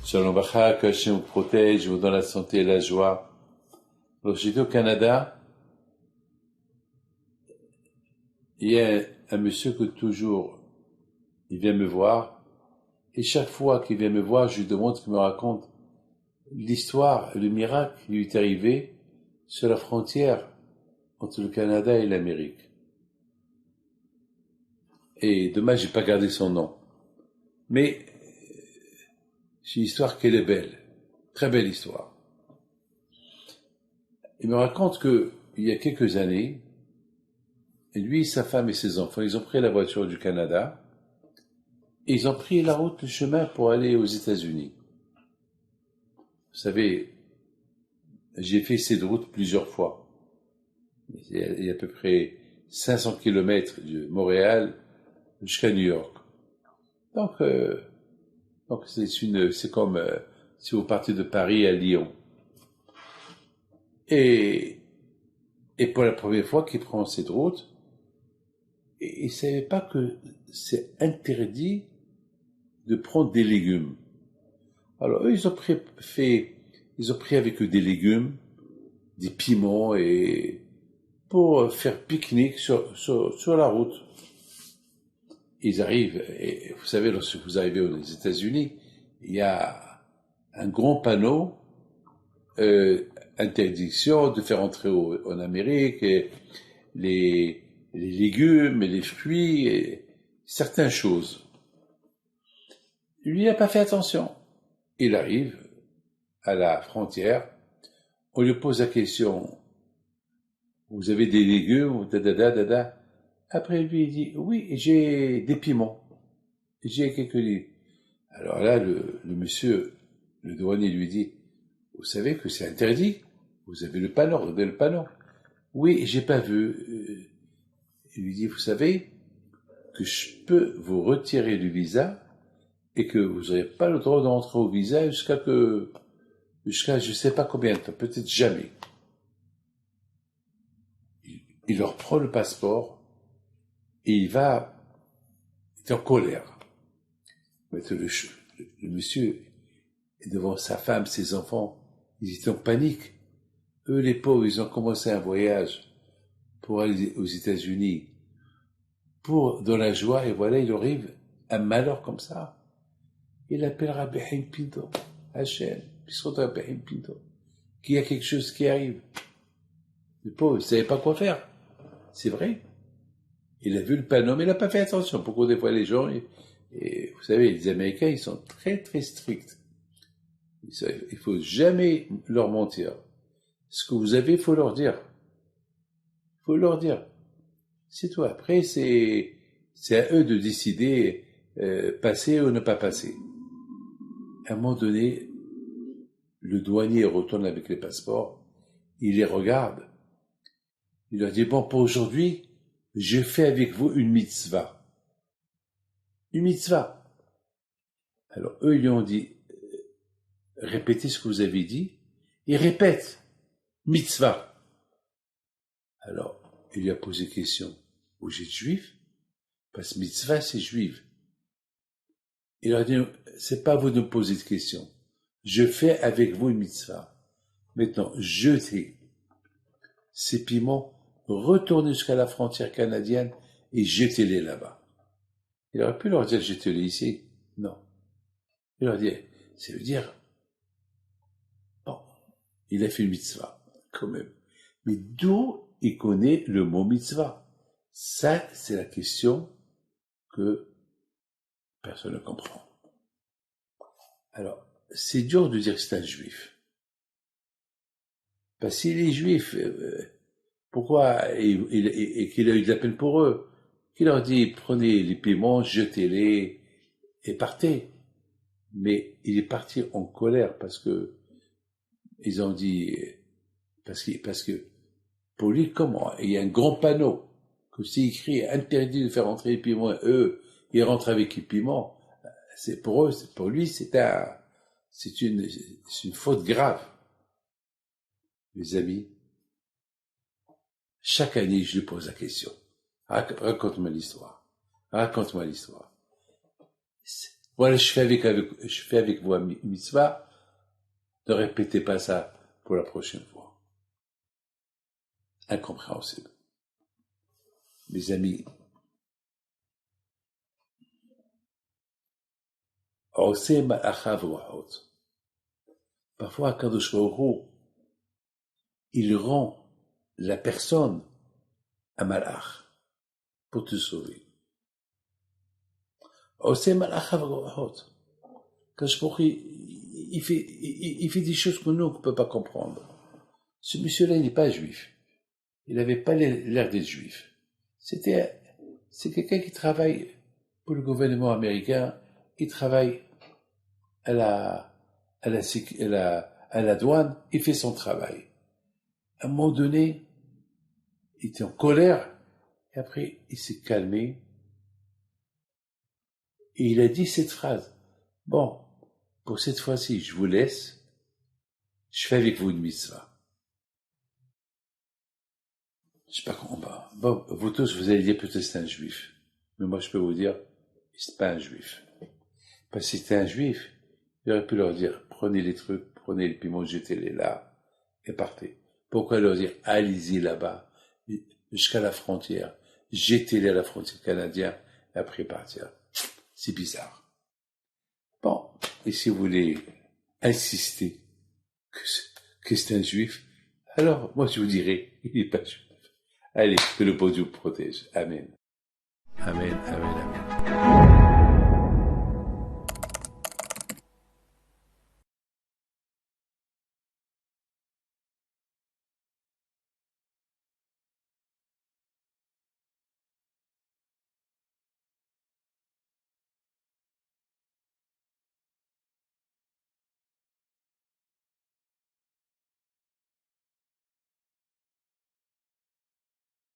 Shalom Bacha, que Hachem vous protège, vous donne la santé et la joie. Alors, j'étais au Canada. Il y a un monsieur que toujours, il vient me voir. Et chaque fois qu'il vient me voir, je lui demande qu'il me raconte l'histoire, le miracle qui lui est arrivé sur la frontière entre le Canada et l'Amérique. Et dommage, j'ai pas gardé son nom. Mais c'est une histoire qu'elle est belle. Très belle histoire. Il me raconte que, il y a quelques années, lui, sa femme et ses enfants, ils ont pris la voiture du Canada et ils ont pris la route, le chemin pour aller aux États-Unis. Vous savez, j'ai fait cette route plusieurs fois. Il y a à peu près 500 kilomètres de Montréal jusqu'à New York. Donc c'est comme si vous partez de Paris à Lyon. Et pour la première fois qu'il prend cette route, il ne savait pas que c'est interdit de prendre des légumes. Alors eux, ils ont pris avec eux des légumes, des piments et pour faire pique-nique sur la route. Ils arrivent, et vous savez, lorsque vous arrivez aux États-Unis, il y a un grand panneau interdiction de faire entrer en Amérique et les légumes et les fruits et certaines choses. Lui, il n'a pas fait attention. Il arrive à la frontière, on lui pose la question, vous avez des légumes, dada. Après, lui, il dit, oui, j'ai des piments. J'ai quelques légumes. Alors là, le monsieur, le douanier lui dit, vous savez que c'est interdit. Vous avez le panneau, regardez le panneau. Oui, j'ai pas vu. Il lui dit, vous savez que je peux vous retirer le visa et que vous n'aurez pas le droit d'entrer au visa jusqu'à je sais pas combien de temps, peut-être jamais. Il leur prend le passeport et il est en colère. Mais le monsieur est devant sa femme, ses enfants, ils étaient en panique. Eux, les pauvres, ils ont commencé un voyage pour aller aux États-Unis, dans la joie, et voilà, il arrive un malheur comme ça. Il appelle Rabbi Haim Pinto, Hachem, Rabbi Haim Pinto, qu'il y a quelque chose qui arrive. Le pauvre, il ne savait pas quoi faire. C'est vrai. Il a vu le panneau, mais il n'a pas fait attention. Pourquoi des fois les gens, et vous savez, les Américains, ils sont très très stricts. Il faut jamais leur mentir. Ce que vous avez, il faut leur dire. Il faut leur dire. C'est tout. Après, c'est à eux de décider passer ou ne pas passer. À un moment donné, le douanier retourne avec les passeports, il les regarde, il leur dit, bon, pour aujourd'hui, je fais avec vous une mitzvah. Une mitzvah. Alors, eux, ils lui ont dit, répétez ce que vous avez dit, ils répètent, mitzvah. Alors, il lui a posé la question, vous êtes juif? Parce que mitzvah, c'est juif. Il leur a dit, c'est pas à vous de me poser de questions. Je fais avec vous une mitzvah. Maintenant, jetez ces piments, retournez jusqu'à la frontière canadienne et jetez-les là-bas. Il aurait pu leur dire, jetez-les ici. Non. Il leur dit, ça veut dire, bon, il a fait une mitzvah, quand même. Mais d'où il connaît le mot mitzvah? Ça, c'est la question que personne ne comprend. Alors, c'est dur de dire que c'est un juif. Parce que s'il est juif, pourquoi, et qu'il a eu de la peine pour eux, qu'il leur dit, prenez les piments, jetez-les, et partez. Mais il est parti en colère parce que, ils ont dit, parce que, pour lui, comment? Il y a un grand panneau, que c'est écrit, interdit de faire entrer les piments, eux, ils rentrent avec les piments. Pour lui, c'est une faute grave. Mes amis, chaque année, je lui pose la question. Raconte-moi l'histoire. Voilà, je fais avec vous une mitzvah, ne répétez pas ça pour la prochaine fois. Incompréhensible. Mes amis, Oseh Mal'achav Ruachot. Parfois, Kadosh Baruch Hu, il rend la personne un malach pour te sauver. Oseh Mal'achav Ruachot. Kadosh Baruch Hu, il fait des choses que nous, on ne peut pas comprendre. Ce monsieur-là, il n'est pas juif. Il n'avait pas l'air d'être juif. C'est quelqu'un qui travaille pour le gouvernement américain, il travaille à la douane, il fait son travail. À un moment donné, il était en colère, et après, il s'est calmé, et il a dit cette phrase. Bon, pour cette fois-ci, je vous laisse, je fais avec vous une mitzvah. Je sais pas comment. Bon, vous tous, vous allez dire peut-être c'est un juif. Mais moi, je peux vous dire, c'est pas un juif. Parce que si c'était un juif, il aurait pu leur dire, prenez les trucs, prenez les piments, jetez-les là, et partez. Pourquoi leur dire, allez-y là-bas, jusqu'à la frontière, jetez-les à la frontière canadienne, et après partir. C'est bizarre. Bon, et si vous voulez insister que c'est un juif, alors moi je vous dirai, il n'est pas juif. Allez, que le bon Dieu protège. Amen. Amen.